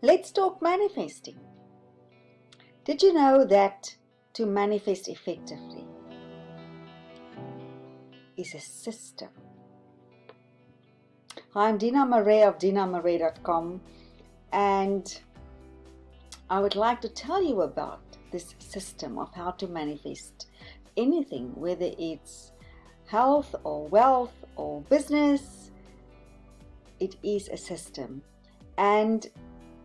Let's talk manifesting. Did you know that to manifest effectively is a system? Hi, I'm Dina Marais of dinamarais.com, and I would like to tell you about this system of how to manifest anything, whether it's health or wealth or business. It is a system. And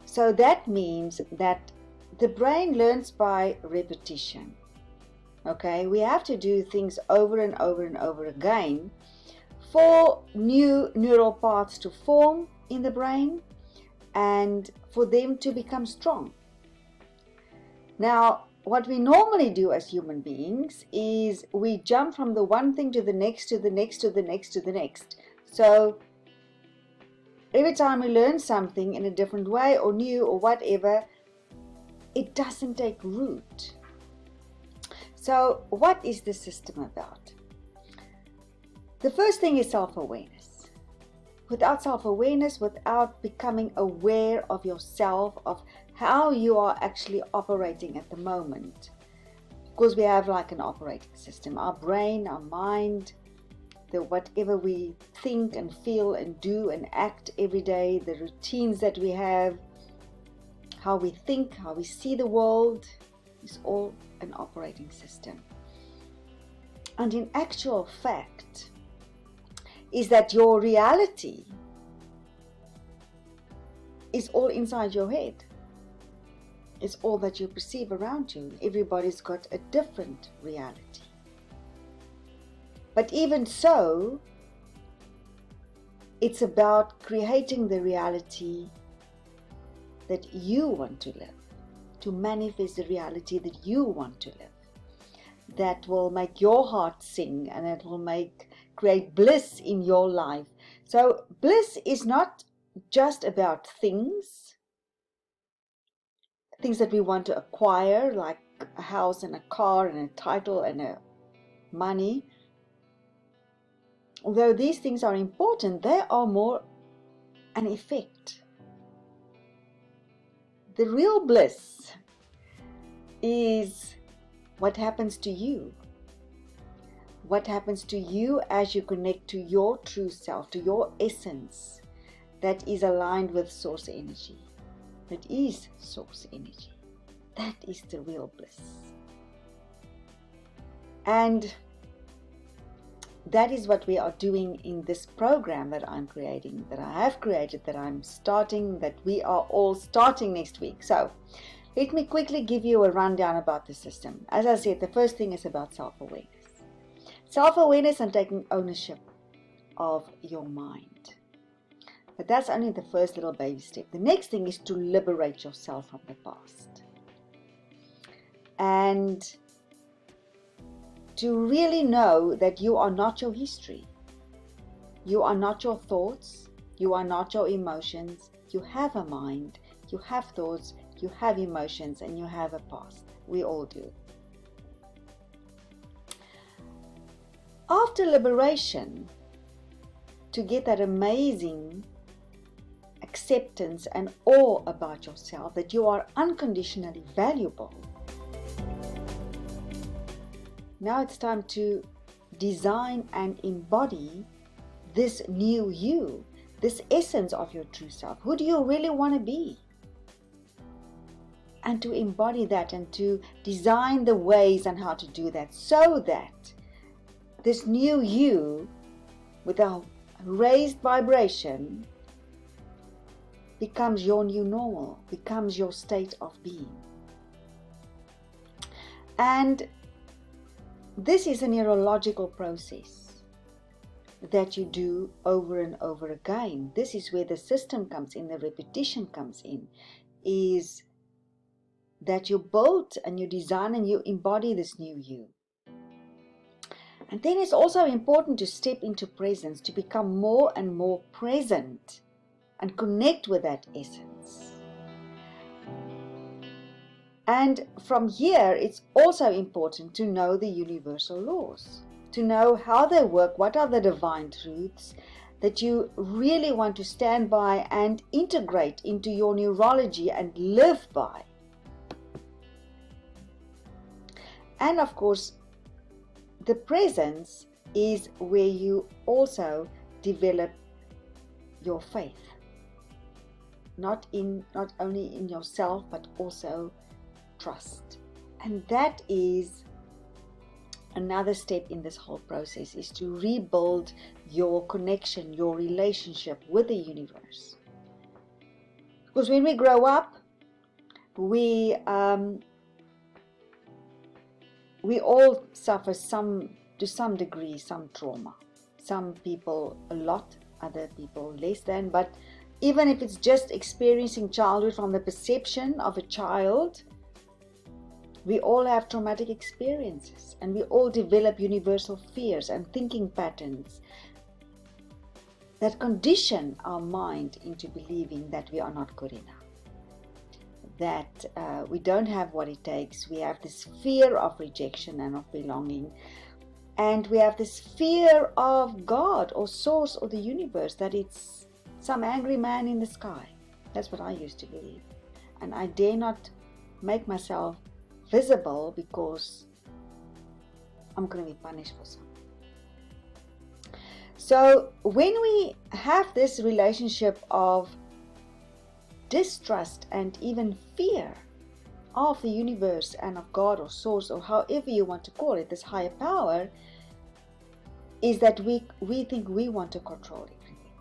so that means that the brain learns by repetition. Okay, we have to do things over and over and over again for new neural paths to form in the brain and for them to become strong. Now, what we normally do as human beings is we jump from the one thing to the next, to the next, to the next, to the next. So every time we learn something in a different way or new or whatever, it doesn't take root. So what is the system about? The first thing is self-awareness. Without self-awareness, without becoming aware of yourself, of how you are actually operating at the moment, because we have like an operating system, our brain, our mind, whatever we think and feel and do and act every day, the routines that we have, how we think, how we see the world, is all an operating system. And in actual fact, is that your reality is all inside your head. It's all that you perceive around you. Everybody's got a different reality. But even so, it's about creating the reality that you want to live, to manifest the reality that you want to live, that will make your heart sing and it will create bliss in your life. So bliss is not just about things that we want to acquire, like a house and a car and a title and a money. Although these things are important, they are more an effect. The real bliss is what happens to you. What happens to you as you connect to your true self, to your essence that is aligned with source energy. That is source energy. That is the real bliss. And that is what we are doing in this program that I'm creating, that I have created, that I'm starting, that we are all starting next week. So let me quickly give you a rundown about the system. As I said, the first thing is about self-awareness. Self-awareness and taking ownership of your mind. But that's only the first little baby step. The next thing is to liberate yourself from the past. And to really know that you are not your history. You are not your thoughts. You are not your emotions. You have a mind. You have thoughts. You have emotions. And you have a past. We all do. After liberation, to get that amazing acceptance and awe about yourself, that you are unconditionally valuable, now it's time to design and embody this new you, this essence of your true self. Who do you really want to be? And to embody that and to design the ways on how to do that, so that this new you with a raised vibration becomes your new normal, becomes your state of being. And this is a neurological process that you do over and over again. This is where the system comes in, the repetition comes in, is that you build and you design and you embody this new you. And then it's also important to step into presence, to become more and more present and connect with that essence. And from here, it's also important to know the universal laws, to know how they work, what are the divine truths, that you really want to stand by and integrate into your neurology and live by. And of course, the presence is where you also develop your faith. Not only in yourself, but also trust. And that is another step in this whole process, is to rebuild your connection, your relationship with the universe. Because when we grow up, we all suffer to some degree some trauma. Some people a lot, other people less than, but even if it's just experiencing childhood from the perception of a child, we all have traumatic experiences, and we all develop universal fears and thinking patterns that condition our mind into believing that we are not good enough, that we don't have what it takes. We have this fear of rejection and of belonging, and we have this fear of God or source or the universe, that it's some angry man in the sky. That's what I used to believe, and I dare not make myself visible because I'm going to be punished for something. So when we have this relationship of distrust and even fear of the universe and of God or source, or however you want to call it, this higher power, is that we think we want to control everything.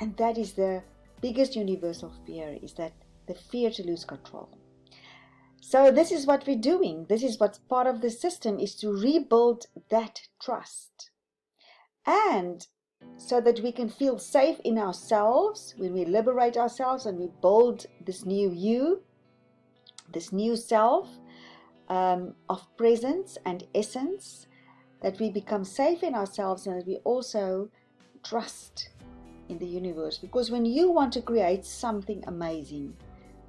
And that is the biggest universal fear, is that the fear to lose control. So this is what we're doing. This is what's part of the system, is to rebuild that trust. And so that we can feel safe in ourselves when we liberate ourselves and we build this new you, this new self of presence and essence, that we become safe in ourselves and that we also trust in the universe. Because when you want to create something amazing,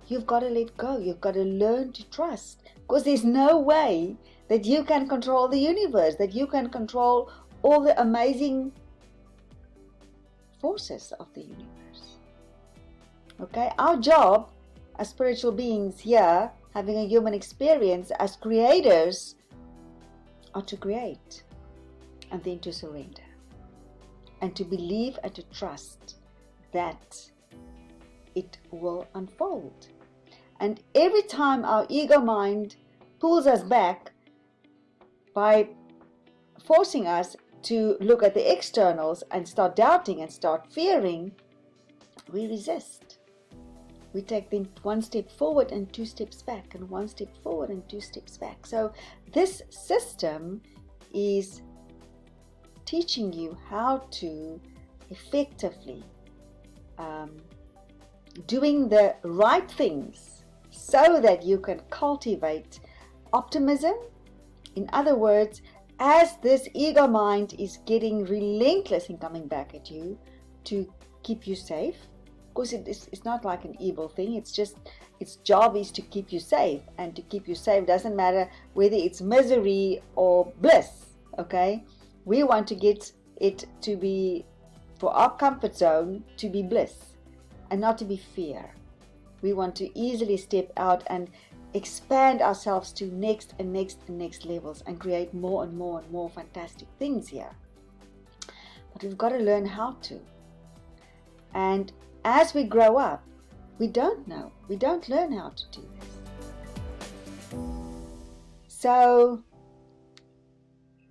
you've got to let go. You've got to learn to trust, because there's no way that you can control the universe, that you can control all the amazing forces of the universe. Okay, our job as spiritual beings here, having a human experience as creators, are to create and then to surrender and to believe and to trust that it will unfold. And every time our ego mind pulls us back by forcing us to look at the externals and start doubting and start fearing, we resist. We take then one step forward and two steps back, and one step forward and two steps back. So this system is teaching you how to effectively doing the right things so that you can cultivate optimism. In other words, as this ego mind is getting relentless in coming back at you to keep you safe, because it's not like an evil thing, it's just its job is to keep you safe, and to keep you safe doesn't matter whether it's misery or bliss. Okay, we want to get it to be, for our comfort zone, to be bliss and not to be fear. We want to easily step out and expand ourselves to next and next and next levels and create more and more and more fantastic things here. But we've got to learn how to. And as we grow up, we don't know. We don't learn how to do this. So,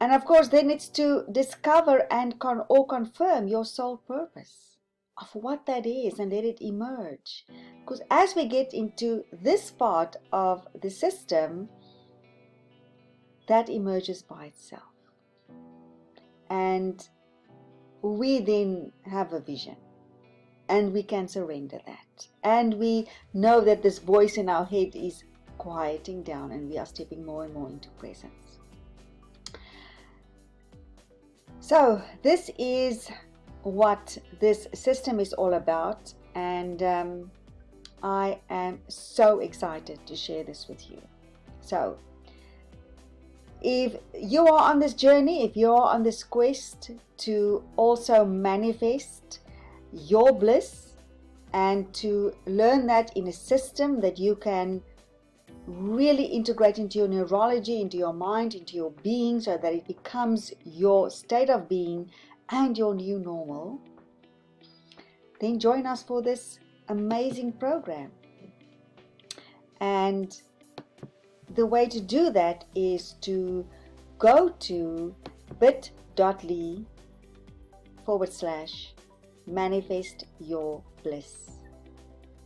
and of course, then it's to discover and confirm your soul purpose of what that is and let it emerge. Because as we get into this part of the system, that emerges by itself. And we then have a vision. And we can surrender that. And we know that this voice in our head is quieting down, and we are stepping more and more into presence. So this is what this system is all about, and I am so excited to share this with you. So if you are on this journey, if you are on this quest to also manifest your bliss and to learn that in a system that you can really integrate into your neurology, into your mind, into your being, so that it becomes your state of being and your new normal, then join us for this amazing program. And the way to do that is to go to bit.ly/manifest your bliss.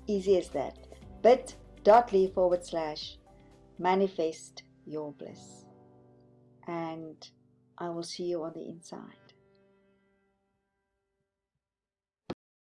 Easy as that. bit.ly/manifest your bliss. And I will see you on the inside.